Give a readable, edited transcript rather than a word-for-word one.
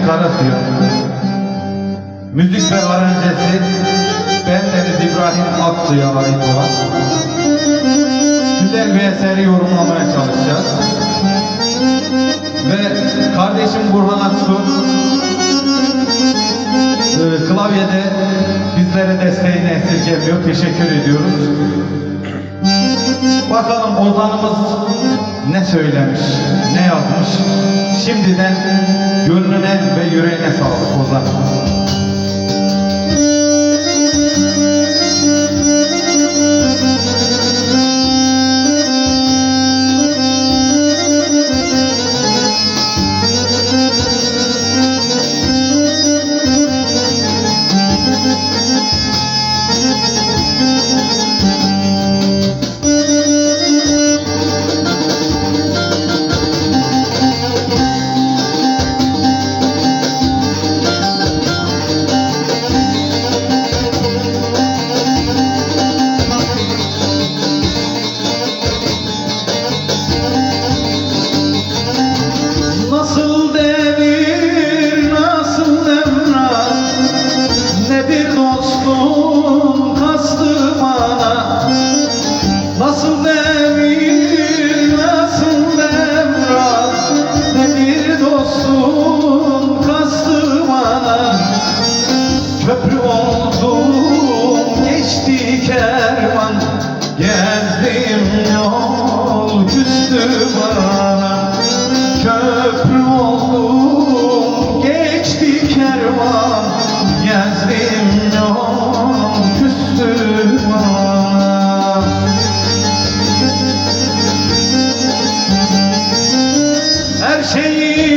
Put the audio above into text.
Cüneyt Karasu'ya. Müzik ve aranjesi bendeniz İbrahim Aksu'ya ait olan güzel bir eseri yorumlamaya çalışacağız. Ve kardeşim Burhan Aksu klavyede bizlere desteğini esirgemiyor. Teşekkür ediyoruz. Bakalım ozanımız ne söylemiş, ne yazmış. Şimdiden gönlüne ve yüreğine sağlık ozan. Nasıl devir, nasıl devran, ne bir dostun kastı bana. Köprü oldum, geçti kervan, gezdim yol küstü bana. Köprü oldum, geçti kervan, gezdim yol küstü bana. Her şeyi